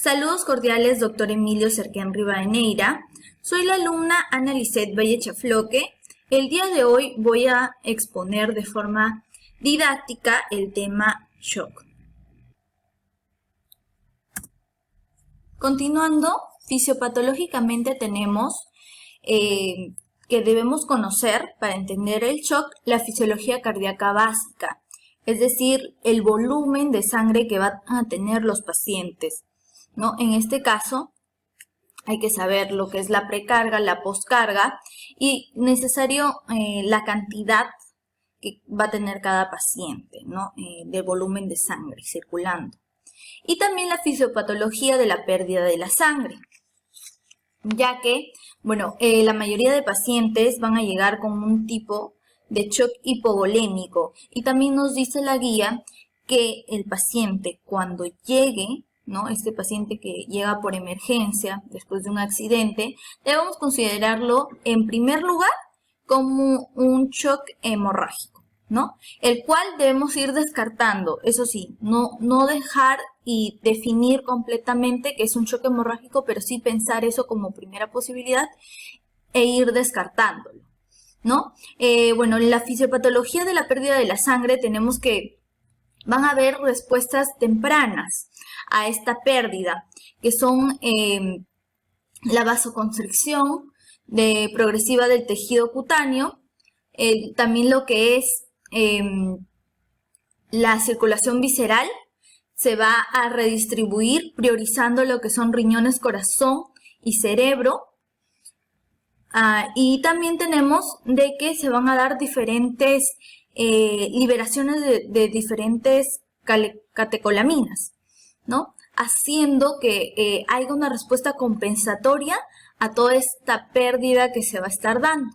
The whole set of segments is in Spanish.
Saludos cordiales, doctor Emilio Cerquén Rivadeneira. Soy la alumna Ana Lisset Vallechafloque. El día de hoy voy a exponer de forma didáctica el tema shock. Continuando, fisiopatológicamente tenemos que debemos conocer, para entender el shock, la fisiología cardíaca básica, es decir, el volumen de sangre que van a tener los pacientes, ¿no? En este caso, hay que saber lo que es la precarga, la poscarga y necesario la cantidad que va a tener cada paciente, ¿no? De volumen de sangre circulando. Y también la fisiopatología de la pérdida de la sangre, ya que, la mayoría de pacientes van a llegar con un tipo de shock hipovolémico y también nos dice la guía que el paciente cuando llegue, ¿no? Este paciente que llega por emergencia después de un accidente, debemos considerarlo en primer lugar como un shock hemorrágico, ¿no? El cual debemos ir descartando, eso sí, no dejar y definir completamente que es un shock hemorrágico, pero sí pensar eso como primera posibilidad e ir descartándolo, ¿no? En la fisiopatología de la pérdida de la sangre tenemos que van a haber respuestas tempranas a esta pérdida, que son la vasoconstricción progresiva del tejido cutáneo, también lo que es la circulación visceral, se va a redistribuir priorizando lo que son riñones, corazón y cerebro. Y también tenemos de que se van a dar diferentes liberaciones de diferentes catecolaminas, ¿no? Haciendo que haya una respuesta compensatoria a toda esta pérdida que se va a estar dando.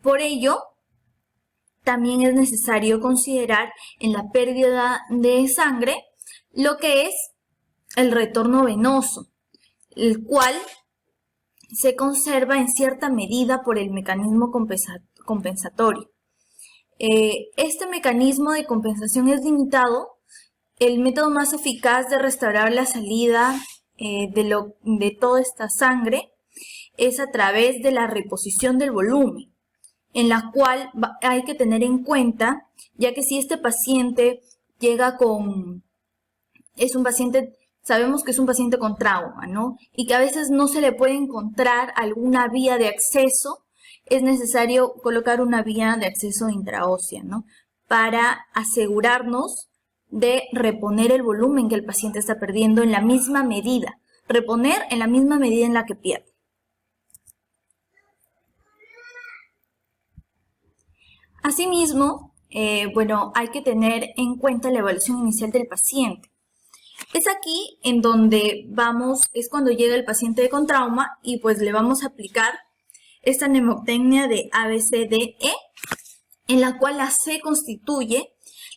Por ello, también es necesario considerar en la pérdida de sangre lo que es el retorno venoso, el cual se conserva en cierta medida por el mecanismo compensatorio. Este mecanismo de compensación es limitado. El método más eficaz de restaurar la salida de toda esta sangre es a través de la reposición del volumen, en la cual hay que tener en cuenta, ya que si este paciente llega sabemos que es un paciente con trauma, ¿no? Y que a veces no se le puede encontrar alguna vía de acceso, es necesario colocar una vía de acceso intraósea, ¿no? Para asegurarnos de reponer el volumen que el paciente está perdiendo en la misma medida. Reponer en la misma medida en la que pierde. Asimismo, hay que tener en cuenta la evaluación inicial del paciente. Es aquí en donde es cuando llega el paciente con trauma y pues le vamos a aplicar esta mnemotecnia de ABCDE, en la cual la C constituye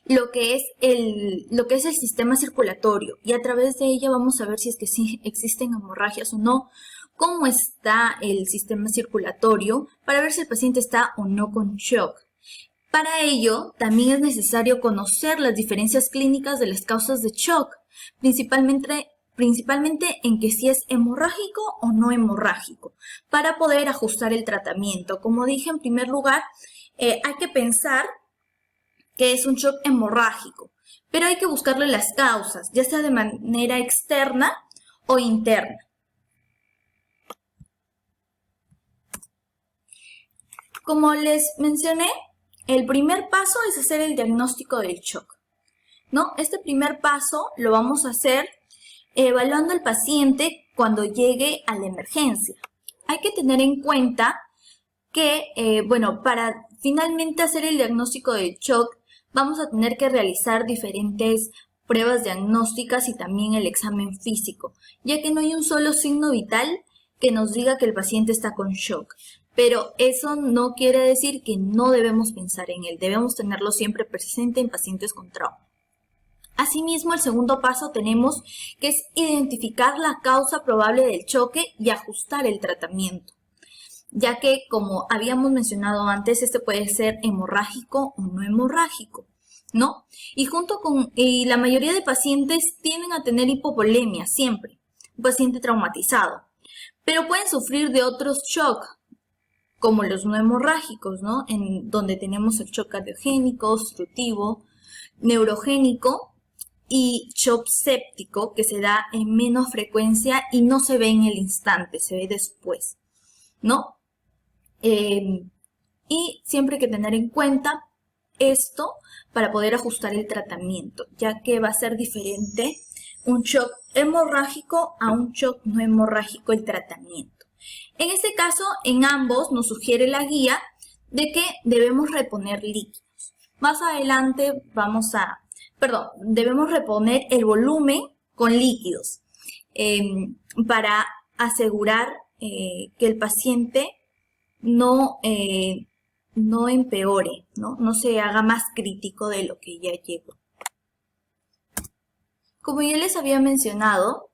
lo que es el sistema circulatorio, y a través de ella vamos a ver si es que sí existen hemorragias o no, cómo está el sistema circulatorio, para ver si el paciente está o no con shock. Para ello, también es necesario conocer las diferencias clínicas de las causas de shock, principalmente en que si es hemorrágico o no hemorrágico, para poder ajustar el tratamiento. Como dije, en primer lugar, hay que pensar que es un shock hemorrágico, pero hay que buscarle las causas, ya sea de manera externa o interna. Como les mencioné, el primer paso es hacer el diagnóstico del shock, ¿no? Este primer paso lo vamos a hacer evaluando al paciente cuando llegue a la emergencia. Hay que tener en cuenta que, para finalmente hacer el diagnóstico del shock, vamos a tener que realizar diferentes pruebas diagnósticas y también el examen físico, ya que no hay un solo signo vital que nos diga que el paciente está con shock. Pero eso no quiere decir que no debemos pensar en él, debemos tenerlo siempre presente en pacientes con trauma. Asimismo, el segundo paso tenemos que es identificar la causa probable del choque y ajustar el tratamiento, ya que, como habíamos mencionado antes, este puede ser hemorrágico o no hemorrágico. ¿no? Y la mayoría de pacientes tienden a tener hipovolemia siempre, un paciente traumatizado, pero pueden sufrir de otros shock, como los no hemorrágicos, ¿no? En donde tenemos el shock cardiogénico, obstructivo, neurogénico y shock séptico, que se da en menos frecuencia y no se ve en el instante, se ve después, ¿no? Y siempre hay que tener en cuenta esto para poder ajustar el tratamiento, ya que va a ser diferente un shock hemorrágico a un shock no hemorrágico el tratamiento. En este caso, en ambos nos sugiere la guía de que debemos reponer líquidos. Más adelante debemos reponer el volumen con líquidos para asegurar que el paciente no empeore, no se haga más crítico de lo que ya llegó. Como ya les había mencionado,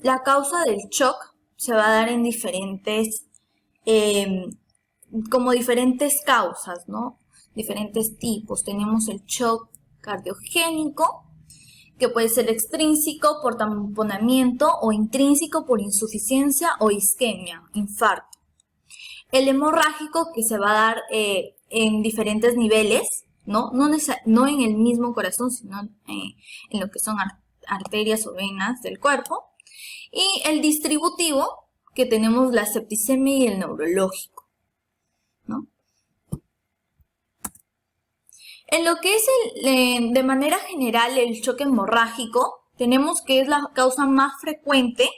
la causa del shock se va a dar en diferentes causas, ¿no? Diferentes tipos. Tenemos el shock cardiogénico, que puede ser extrínseco por tamponamiento o intrínseco por insuficiencia o isquemia, infarto. El hemorrágico, que se va a dar en diferentes niveles, no en el mismo corazón, sino en lo que son arterias o venas del cuerpo. Y el distributivo, que tenemos la septicemia y el neurológico, ¿no? En lo que es de manera general el shock hemorrágico, tenemos que es la causa más frecuente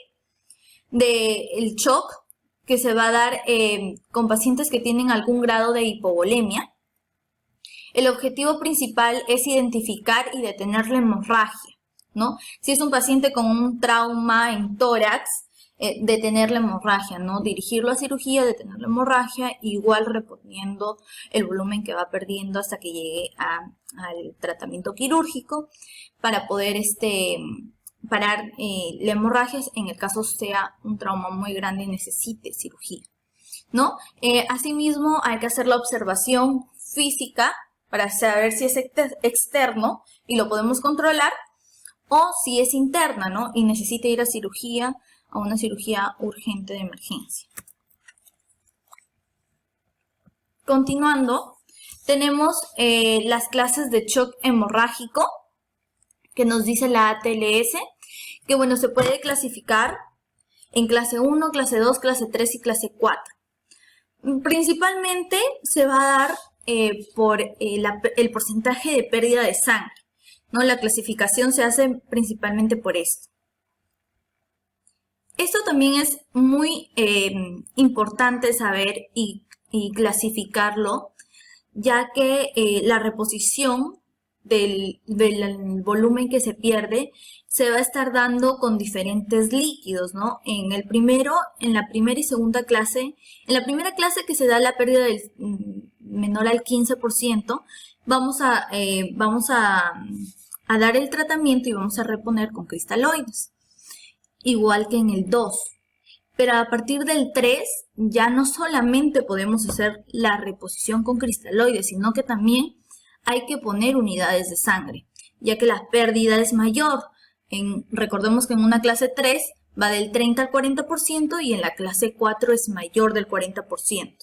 del shock, que se va a dar con pacientes que tienen algún grado de hipovolemia. El objetivo principal es identificar y detener la hemorragia, ¿no? Si es un paciente con un trauma en tórax, detener la hemorragia, ¿no? Dirigirlo a cirugía, detener la hemorragia, igual reponiendo el volumen que va perdiendo hasta que llegue al tratamiento quirúrgico para poder parar la hemorragia en el caso sea un trauma muy grande y necesite cirugía, ¿no? Asimismo, hay que hacer la observación física para saber si es externo y lo podemos controlar, o si es interna, ¿no? Y necesita ir a una cirugía urgente de emergencia. Continuando, tenemos las clases de shock hemorrágico, que nos dice la ATLS, que bueno, se puede clasificar en clase 1, clase 2, clase 3 y clase 4. Principalmente se va a dar por el porcentaje de pérdida de sangre, ¿no? La clasificación se hace principalmente por esto. Esto también es muy importante saber y clasificarlo, ya que la reposición del volumen que se pierde se va a estar dando con diferentes líquidos, ¿no? En la primera y segunda clase, en la primera clase que se da la pérdida del menor al 15%, vamos a dar el tratamiento y vamos a reponer con cristaloides, igual que en el 2. Pero a partir del 3 ya no solamente podemos hacer la reposición con cristaloides, sino que también hay que poner unidades de sangre, ya que la pérdida es mayor. Recordemos que en una clase 3 va del 30 al 40% y en la clase 4 es mayor del 40%.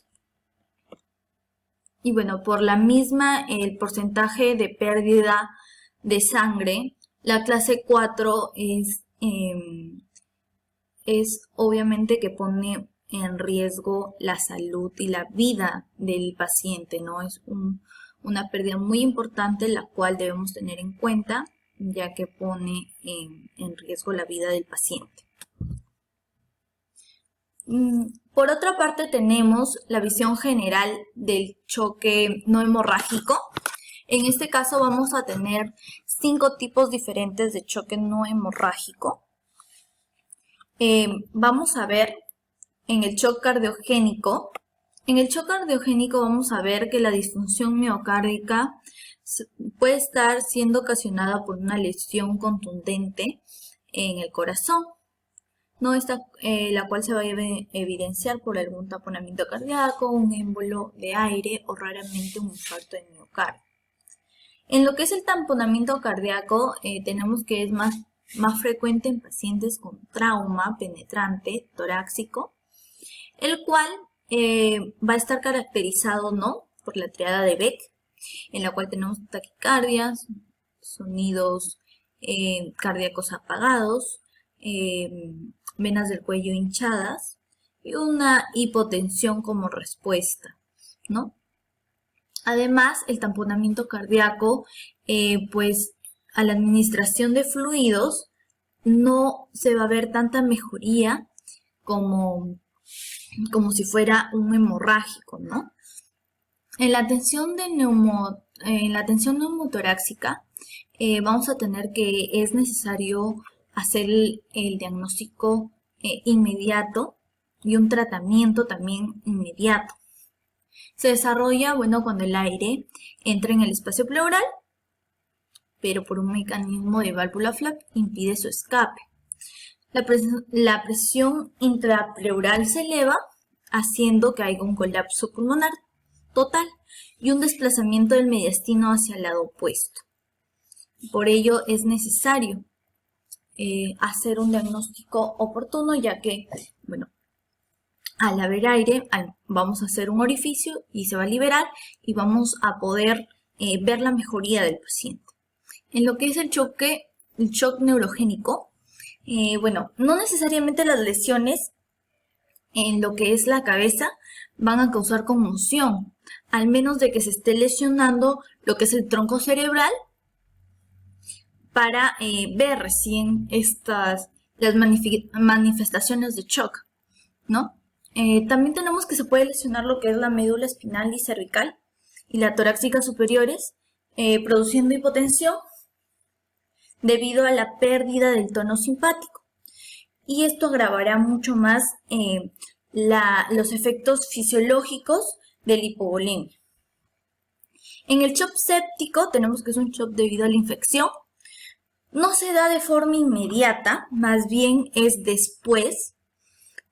Y bueno, por la misma, el porcentaje de pérdida de sangre, la clase 4 es obviamente que pone en riesgo la salud y la vida del paciente, ¿no? Es una pérdida muy importante, la cual debemos tener en cuenta, ya que pone en riesgo la vida del paciente. Por otra parte, tenemos la visión general del choque no hemorrágico. En este caso vamos a tener 5 tipos diferentes de choque no hemorrágico. Vamos a ver en el shock cardiogénico. En el shock cardiogénico vamos a ver que la disfunción miocárdica puede estar siendo ocasionada por una lesión contundente en el corazón, ¿no? La cual se va a evidenciar por algún taponamiento cardíaco, un émbolo de aire o raramente un infarto de miocardio. En lo que es el tamponamiento cardíaco, tenemos que es más frecuente en pacientes con trauma penetrante torácico, el cual va a estar caracterizado, ¿no?, por la triada de Beck, en la cual tenemos taquicardias, sonidos cardíacos apagados, venas del cuello hinchadas y una hipotensión como respuesta, ¿no? Además, el tamponamiento cardíaco, pues a la administración de fluidos no se va a ver tanta mejoría como si fuera un hemorrágico, ¿no? En la atención neumotorácica vamos a tener que es necesario hacer el diagnóstico inmediato y un tratamiento también inmediato. Se desarrolla, bueno, cuando el aire entra en el espacio pleural, pero por un mecanismo de válvula flap impide su escape. La presión intrapleural se eleva, haciendo que haya un colapso pulmonar total y un desplazamiento del mediastino hacia el lado opuesto. Por ello es necesario hacer un diagnóstico oportuno, ya que, bueno, al haber aire, vamos a hacer un orificio y se va a liberar y vamos a poder ver la mejoría del paciente. En lo que es el shock neurogénico, bueno, no necesariamente las lesiones en lo que es la cabeza van a causar conmoción, al menos de que se esté lesionando lo que es el tronco cerebral para ver recién las manifestaciones de shock, ¿no? También tenemos que se puede lesionar lo que es la médula espinal y cervical y la torácica superiores, produciendo hipotensión debido a la pérdida del tono simpático. Y esto agravará mucho más los efectos fisiológicos del hipovolemia. En el shock séptico tenemos que es un shock debido a la infección. No se da de forma inmediata, más bien es después.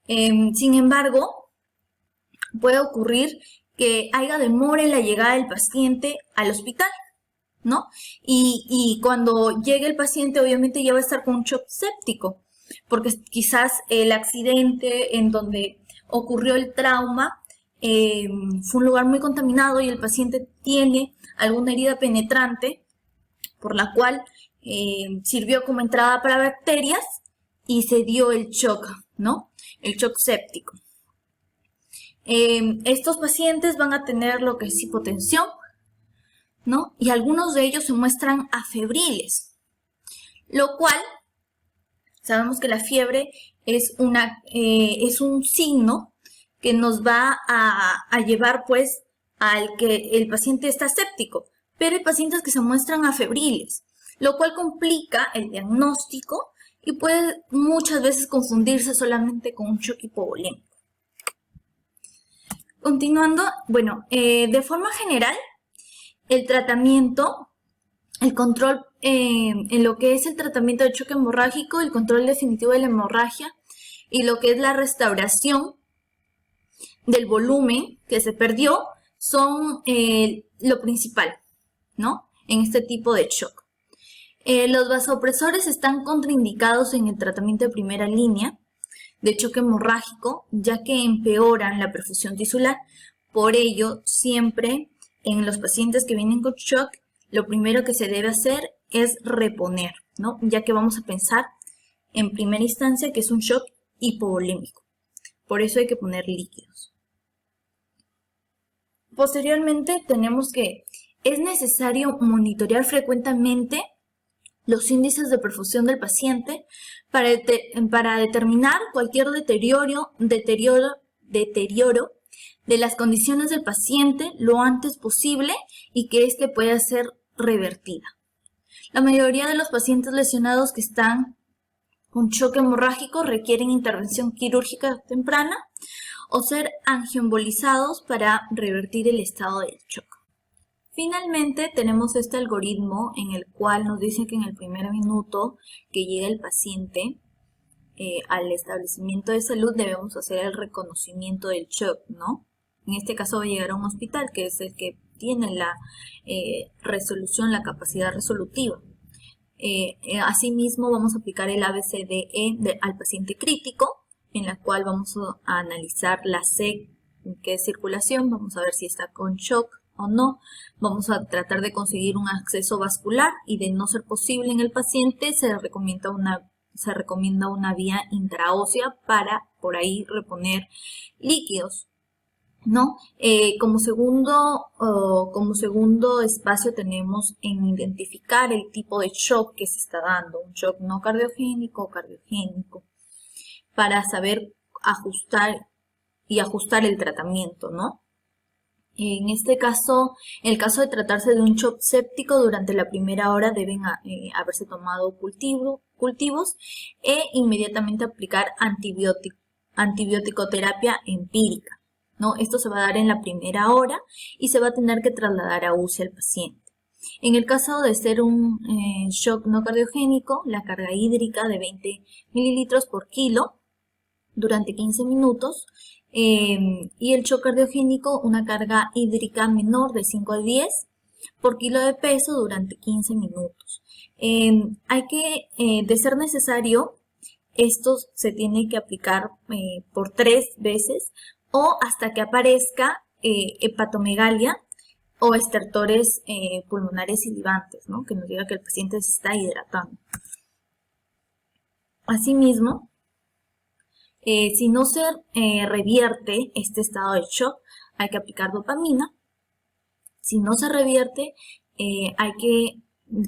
Sin embargo, puede ocurrir que haya demora en la llegada del paciente al hospital, ¿no? Y cuando llegue el paciente, obviamente ya va a estar con un shock séptico, porque quizás el accidente en donde ocurrió el trauma fue un lugar muy contaminado y el paciente tiene alguna herida penetrante por la cual sirvió como entrada para bacterias y se dio el shock, ¿no? El shock séptico. Estos pacientes van a tener lo que es hipotensión, ¿no? Y algunos de ellos se muestran afebriles, lo cual sabemos que la fiebre es un signo que nos va a llevar pues al que el paciente está séptico, pero hay pacientes que se muestran afebriles, lo cual complica el diagnóstico y puede muchas veces confundirse solamente con un shock hipovolémico. Continuando, bueno, de forma general, el tratamiento, el control en lo que es el tratamiento de choque hemorrágico, el control definitivo de la hemorragia y lo que es la restauración del volumen que se perdió son lo principal, ¿no? En este tipo de shock. Los vasopresores están contraindicados en el tratamiento de primera línea de choque hemorrágico, ya que empeoran la perfusión tisular. Por ello, siempre en los pacientes que vienen con shock, lo primero que se debe hacer es reponer, ¿no? Ya que vamos a pensar en primera instancia que es un shock hipovolémico. Por eso hay que poner líquidos. Posteriormente tenemos que es necesario monitorear frecuentemente los índices de perfusión del paciente para determinar cualquier deterioro de las condiciones del paciente lo antes posible y que éste pueda ser revertida. La mayoría de los pacientes lesionados que están con shock hemorrágico requieren intervención quirúrgica temprana o ser angioembolizados para revertir el estado del shock. Finalmente tenemos este algoritmo en el cual nos dice que en el primer minuto que llega el paciente al establecimiento de salud debemos hacer el reconocimiento del shock, ¿no? En este caso va a llegar a un hospital, que es el que tiene la resolución, la capacidad resolutiva. Asimismo, vamos a aplicar el ABCDE al paciente crítico, en la cual vamos a analizar la C, que es circulación, vamos a ver si está con shock o no. Vamos a tratar de conseguir un acceso vascular y de no ser posible en el paciente se recomienda una vía intraósea para por ahí reponer líquidos, ¿no? Como segundo espacio tenemos en identificar el tipo de shock que se está dando, un shock no cardiogénico o cardiogénico, para saber ajustar el tratamiento, ¿no? En este caso, en el caso de tratarse de un shock séptico, durante la primera hora deben haberse tomado cultivos e inmediatamente aplicar antibiótico-terapia empírica, ¿no? Esto se va a dar en la primera hora y se va a tener que trasladar a UCI al paciente. En el caso de ser un shock no cardiogénico, la carga hídrica de 20 mililitros por kilo durante 15 minutos y el shock cardiogénico, una carga hídrica menor de 5 a 10 por kilo de peso durante 15 minutos. De ser necesario, esto se tiene que aplicar por 3 veces o hasta que aparezca hepatomegalia o estertores pulmonares silivantes, ¿no? Que nos diga que el paciente se está hidratando. Asimismo, si no se revierte este estado de shock, hay que aplicar dopamina. Si no se revierte, hay que,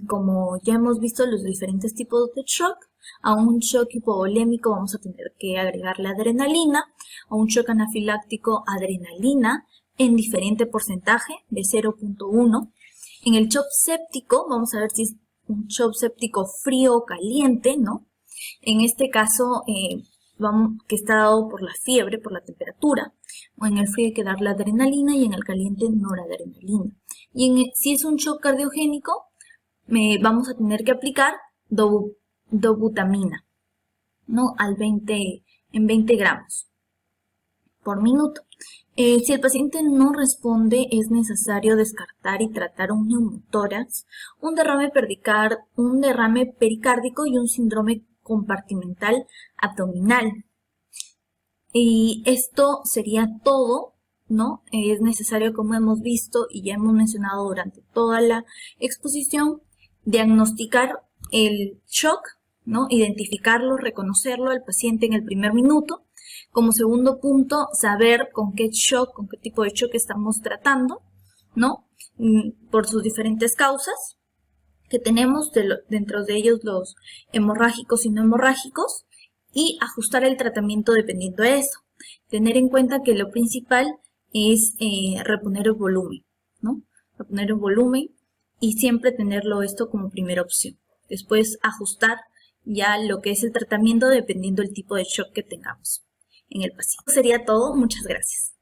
como ya hemos visto los diferentes tipos de shock, a un shock hipovolémico vamos a tener que agregarle adrenalina, a un shock anafiláctico adrenalina en diferente porcentaje de 0.1. En el shock séptico vamos a ver si es un shock séptico frío o caliente, ¿no? En este caso, que está dado por la fiebre, por la temperatura, o en el frío hay que dar la adrenalina y en el caliente noradrenalina. Y si es un shock cardiogénico, vamos a tener que aplicar dobutamina, ¿no? En 20 gramos por minuto. Si el paciente no responde, es necesario descartar y tratar un neumotórax, un derrame pericárdico y un síndrome compartimental abdominal. Y esto sería todo, ¿no? Es necesario, como hemos visto y ya hemos mencionado durante toda la exposición, diagnosticar el shock, ¿no? Identificarlo, reconocerlo al paciente en el primer minuto. Como segundo punto, saber con qué tipo de shock estamos tratando, ¿no? Por sus diferentes causas que tenemos, dentro de ellos los hemorrágicos y no hemorrágicos, y ajustar el tratamiento dependiendo de eso. Tener en cuenta que lo principal es reponer el volumen, ¿no? Reponer el volumen y siempre tenerlo esto como primera opción. Después ajustar ya lo que es el tratamiento dependiendo del tipo de shock que tengamos en el paciente. Eso sería todo. Muchas gracias.